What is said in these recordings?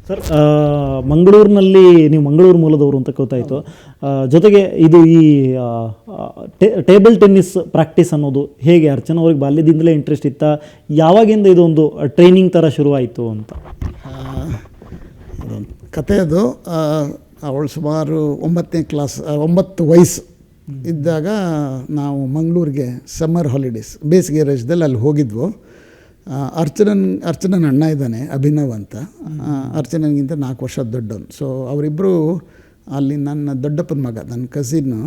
Sir, ಮಂಗಳೂರಿನಲ್ಲಿ ನೀವು ಮಂಗಳೂರು ಮೂಲದವರು ಅಂತ ಗೊತ್ತಾಯಿತು. ಜೊತೆಗೆ ಇದು ಈ ಟೇಬಲ್ ಟೆನ್ನಿಸ್ ಪ್ರಾಕ್ಟೀಸ್ ಅನ್ನೋದು ಹೇಗೆ? ಅರ್ಚನಾ ಅವ್ರಿಗೆ ಬಾಲ್ಯದಿಂದಲೇ ಇಂಟ್ರೆಸ್ಟ್ ಇತ್ತಾ? ಯಾವಾಗಿಂದ ಇದೊಂದು ಟ್ರೈನಿಂಗ್ ಥರ ಶುರುವಾಯಿತು ಅಂತ? ಕತೆ ಅದು. ಅವಳು ಸುಮಾರು 9ನೇ ಕ್ಲಾಸ್, 9 ವಯಸ್ಸು ಇದ್ದಾಗ ನಾವು ಸಮ್ಮರ್ ಹಾಲಿಡೇಸ್, ಬೇಸಿಗೆ ರಜದಲ್ಲಿ ಅಲ್ಲಿ ಹೋಗಿದ್ವು. ಅರ್ಚನನ್ ಅಣ್ಣ ಇದ್ದಾನೆ, ಅಭಿನವ್ ಅಂತ. ಅರ್ಚನನಿಗಿಂತ 4 ವರ್ಷ ದೊಡ್ಡವನು. ಸೊ ಅವರಿಬ್ಬರು ಅಲ್ಲಿ ನನ್ನ ದೊಡ್ಡಪ್ಪನ ಮಗ, ನನ್ನ ಕಸಿನ್ನು,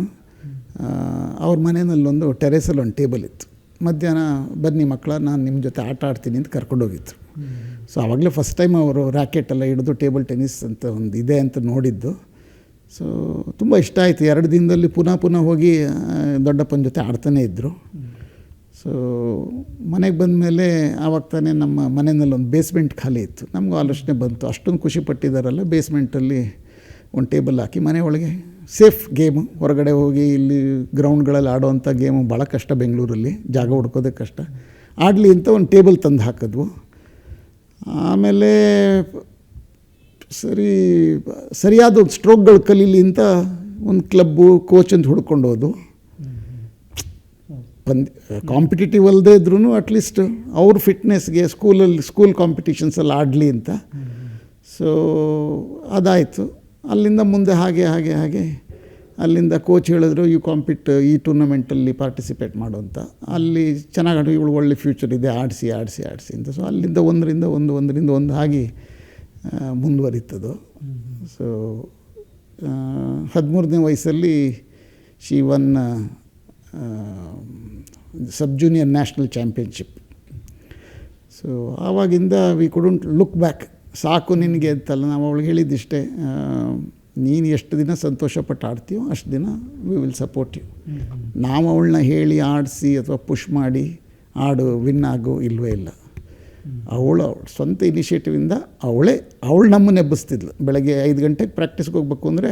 ಅವ್ರ ಮನೆಯಲ್ಲೊಂದು ಟೆರೇಸಲ್ಲಿ ಒಂದು ಟೇಬಲ್ ಇತ್ತು. ಮಧ್ಯಾಹ್ನ ಬನ್ನಿ ಮಕ್ಕಳ, ನಾನು ನಿಮ್ಮ ಜೊತೆ ಆಟ ಆಡ್ತೀನಿ ಅಂತ ಕರ್ಕೊಂಡೋಗಿದ್ರು. ಸೊ ಆವಾಗಲೇ ಫಸ್ಟ್ ಟೈಮ್ ಅವರು ರ್ಯಾಕೆಟೆಲ್ಲ ಹಿಡಿದು ಟೇಬಲ್ ಟೆನ್ನಿಸ್ ಅಂತ ಒಂದು ಇದೆ ಅಂತ ನೋಡಿದ್ದು. ಸೊ ತುಂಬ ಇಷ್ಟ ಆಯಿತು. 2 ದಿನದಲ್ಲಿ ಪುನಃ ಹೋಗಿ ದೊಡ್ಡಪ್ಪನ ಜೊತೆ ಆಡ್ತಾನೇ ಇದ್ದರು. ಸೊ ಮನೆಗೆ ಬಂದಮೇಲೆ ಆವಾಗ ತಾನೇ ನಮ್ಮ ಮನೆಯಲ್ಲಿ ಒಂದು ಬೇಸ್ಮೆಂಟ್ ಖಾಲಿ ಇತ್ತು. ನಮಗೂ ಆಲೋಚನೆ ಬಂತು, ಅಷ್ಟೊಂದು ಖುಷಿ ಪಟ್ಟಿದ್ದಾರಲ್ಲ, ಬೇಸ್ಮೆಂಟಲ್ಲಿ ಒಂದು ಟೇಬಲ್ ಹಾಕಿ ಮನೆ ಒಳಗೆ ಸೇಫ್ ಗೇಮು, ಹೊರಗಡೆ ಹೋಗಿ ಇಲ್ಲಿ ಗ್ರೌಂಡ್ಗಳಲ್ಲಿ ಆಡೋವಂಥ ಗೇಮು ಭಾಳ ಕಷ್ಟ, ಬೆಂಗಳೂರಲ್ಲಿ ಜಾಗ ಹುಡ್ಕೋದೇ ಕಷ್ಟ. ಆಡಲಿ ಅಂತ ಒಂದು ಟೇಬಲ್ ತಂದು ಹಾಕಿದ್ವು. ಆಮೇಲೆ ಸರಿಯಾದ ಒಂದು ಸ್ಟ್ರೋಕ್ಗಳು ಕಲೀಲಿ ಅಂತ ಒಂದು ಕ್ಲಬ್ಬು, ಕೋಚ್ ಅಂತ ಹುಡ್ಕೊಂಡು ಹೋದು. ಕಾಂಪಿಟೇಟಿವ್ ಅಲ್ಲದೆ ಇದ್ರೂ ಅಟ್ಲೀಸ್ಟ್ ಅವ್ರ ಫಿಟ್ನೆಸ್ಗೆ ಸ್ಕೂಲ್ ಕಾಂಪಿಟೇಷನ್ಸಲ್ಲಿ ಆಡಲಿ ಅಂತ. ಸೊ ಅದಾಯಿತು. ಅಲ್ಲಿಂದ ಮುಂದೆ ಹಾಗೆ ಅಲ್ಲಿಂದ ಕೋಚ್ ಹೇಳಿದ್ರು, ಈ ಟೂರ್ನಮೆಂಟಲ್ಲಿ ಪಾರ್ಟಿಸಿಪೇಟ್ ಮಾಡು ಅಂತ. ಅಲ್ಲಿ ಚೆನ್ನಾಗಿ ಆಡಿ, ಇವಳು ಒಳ್ಳೆ ಫ್ಯೂಚರ್ ಇದೆ, ಆಡಿಸಿ ಅಂತ. ಸೊ ಅಲ್ಲಿಂದ ಒಂದರಿಂದ ಒಂದು ಆಗಿ ಮುಂದುವರಿತದು. ಸೊ 13ನೇ ವಯಸ್ಸಲ್ಲಿ she one sub junior national championship. So ಆವಾಗಿಂದ ವಿ ಕುಡಂಟ್ ಲುಕ್ ಬ್ಯಾಕ್. ಸಾಕು ನಿನಗೆ ಅಂತಲ್ಲ, ನಾವು ಅವಳಿಗೆ ಹೇಳಿದ್ದಿಷ್ಟೇ, ನೀನು ಎಷ್ಟು ದಿನ ಸಂತೋಷಪಟ್ಟು ಆಡ್ತೀಯೋ ಅಷ್ಟು ದಿನ ವಿ ವಿಲ್ ಸಪೋರ್ಟ್ ಯು. ನಾವು ಅವಳನ್ನ ಹೇಳಿ ಆಡಿಸಿ ಅಥವಾ ಪುಷ್ ಮಾಡಿ ವಿನ್ ಆಗೋ ಇಲ್ಲವೇ ಇಲ್ಲ. ಅವಳು ಸ್ವಂತ ಇನಿಷಿಯೇಟಿವಿಂದ ಅವಳು ನಮ್ಮನ್ನು ಎಬ್ಬಿಸ್ತಿದ್ಲು. ಬೆಳಗ್ಗೆ 5 ಗಂಟೆಗೆ ಪ್ರಾಕ್ಟೀಸ್ಗೆ ಹೋಗ್ಬೇಕು ಅಂದರೆ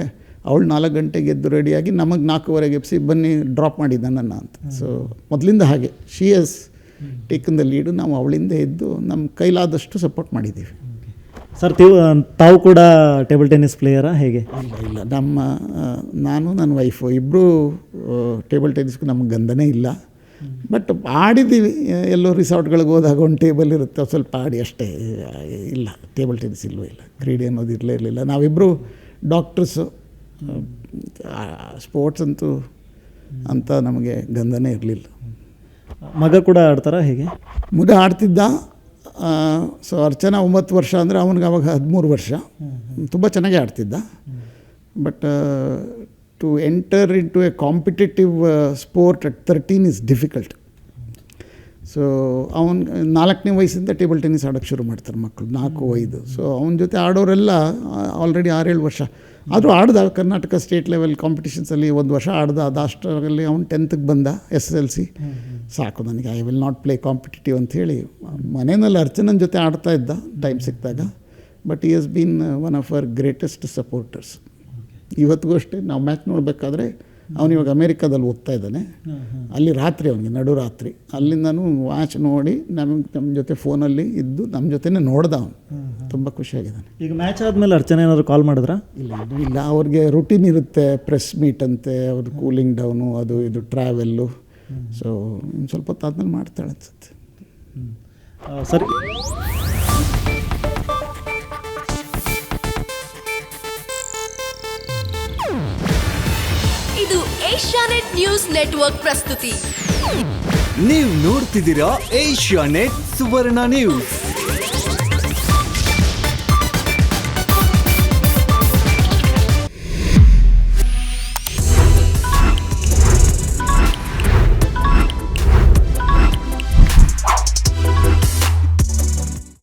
ಅವಳು 4 ಗಂಟೆಗೆ ಎದ್ದು ರೆಡಿಯಾಗಿ ನಮಗೆ 4:15 ಎಬ್ಬಿಸಿ ಬನ್ನಿ ಡ್ರಾಪ್ ಮಾಡಿ ನನ್ನ ಅಂತ. ಸೊ ಮೊದಲಿಂದ ಹಾಗೆ she has taken the lead. ನಾವು ಅವಳಿಂದ ಎದ್ದು ನಮ್ಮ ಕೈಲಾದಷ್ಟು ಸಪೋರ್ಟ್ ಮಾಡಿದ್ದೀವಿ. ಸರ್, ತಾವು ಕೂಡ ಟೇಬಲ್ ಟೆನ್ನಿಸ್ ಪ್ಲೇಯರಾ ಹೇಗೆ? ಇಲ್ಲ, ನಾನು ನನ್ನ ವೈಫು ಇಬ್ಬರು ಟೇಬಲ್ ಟೆನ್ನಿಸ್ಗೂ ನಮಗೆ ಗಂಧನೇ ಇಲ್ಲ. ಬಟ್ ಆಡಿದ್ದೀವಿ. ಎಲ್ಲೋ ರಿಸಾರ್ಟ್ಗಳಿಗೆ ಹೋದಾಗ ಒಂದು ಟೇಬಲ್ ಇರುತ್ತೆ, ಸ್ವಲ್ಪ ಆಡಿ ಅಷ್ಟೇ. ಇಲ್ಲ, ಟೇಬಲ್ ಟೆನ್ನಿಸ್ ಇಲ್ಲವೇ ಇಲ್ಲ, ಕ್ರೀಡೆ ಅನ್ನೋದು ಇರಲಿಲ್ಲ. ನಾವಿಬ್ಬರು ಡಾಕ್ಟರ್ಸು. ಸ್ಪೋರ್ಟ್ಸ್ ಅಂತ ನಮಗೆ ಗಂಧನೇ ಇರಲಿಲ್ಲ. ಮಗ ಕೂಡ ಆಡ್ತಾರಾ ಹೇಗೆ? ಮಗ ಆಡ್ತಿದ್ದ. ಸೊ ಅರ್ಚನಾ 9 ವರ್ಷ ಅಂದರೆ ಅವನಿಗೆ ಅವಾಗ 13 ವರ್ಷ. ತುಂಬ ಚೆನ್ನಾಗಿ ಆಡ್ತಿದ್ದ. But to enter into a competitive sport at 13 is difficult. So ಅವನು 4ನೇ ವಯಸ್ಸಿಂದ ಟೇಬಲ್ ಟೆನ್ನಿಸ್ ಆಡೋಕ್ಕೆ ಶುರು ಮಾಡ್ತಾರೆ ಮಕ್ಕಳು, 4-5. ಸೊ ಅವನ ಜೊತೆ ಆಡೋರೆಲ್ಲ ಆಲ್ರೆಡಿ 6-7 ವರ್ಷ ಆದರೂ ಆಡ್ದ. ಕರ್ನಾಟಕ ಸ್ಟೇಟ್ ಲೆವೆಲ್ ಕಾಂಪಿಟೇಷನ್ಸಲ್ಲಿ 1 ವರ್ಷ ಆಡ್ದ. ಅದಾಷ್ಟರಲ್ಲಿ ಅವನು 10th ಬಂದ, SSLC. ಸಾಕು ನನಗೆ, I will not play competitive ಅಂಥೇಳಿ ಮನೆಯಲ್ಲಿ ಅರ್ಚನನ ಜೊತೆ ಆಡ್ತಾ ಇದ್ದ ಟೈಮ್ ಸಿಕ್ಕಿದಾಗ. ಬಟ್ ಈ has been one of our greatest supporters. ಇವತ್ತಿಗೂ ಅಷ್ಟೇ, ನಾವು ಮ್ಯಾಚ್ ನೋಡಬೇಕಾದ್ರೆ ಅವನಿವಾಗ ಅಮೇರಿಕಾದಲ್ಲಿ ಓದ್ತಾ ಇದ್ದಾನೆ. ಅಲ್ಲಿ ರಾತ್ರಿ, ಅವನಿಗೆ ನಡುರಾತ್ರಿ, ಅಲ್ಲಿಂದನೂ ಮ್ಯಾಚ್ ನೋಡಿ ನಮ್ಮ ಜೊತೆ ಫೋನಲ್ಲಿ ಇದ್ದು ನಮ್ಮ ಜೊತೆನೇ ನೋಡ್ದ ಅವನು. ತುಂಬ ಖುಷಿಯಾಗಿದ್ದಾನೆ. ಈಗ ಮ್ಯಾಚ್ ಆದಮೇಲೆ ಅರ್ಚನೆ ಏನಾದ್ರು ಕಾಲ್ ಮಾಡಿದ್ರಾ? ಇಲ್ಲ, ಅವ್ರಿಗೆ ರೂಟೀನ್ ಇರುತ್ತೆ, ಪ್ರೆಸ್ ಮೀಟ್ ಅಂತೆ, ಅವ್ರ ಕೂಲಿಂಗ್ ಡೌನು, ಅದು ಇದು ಟ್ರಾವೆಲ್ಲು. ಸೊ ಇನ್ನು ಸ್ವಲ್ಪ ಹೊತ್ತಾದ್ಮೇಲೆ ಮಾಡ್ತಾಳೆ ಅನ್ಸುತ್ತೆ. ಸರಿ. ಇದು ಏಷ್ಯಾನೆಟ್ ನ್ಯೂಸ್ ನೆಟ್ವರ್ಕ್ ಪ್ರಸ್ತುತಿ. ನೀವು ನೋಡ್ತಿದ್ದೀರಾ ಏಷ್ಯಾನೆಟ್ ಸುವರ್ಣ ನ್ಯೂಸ್.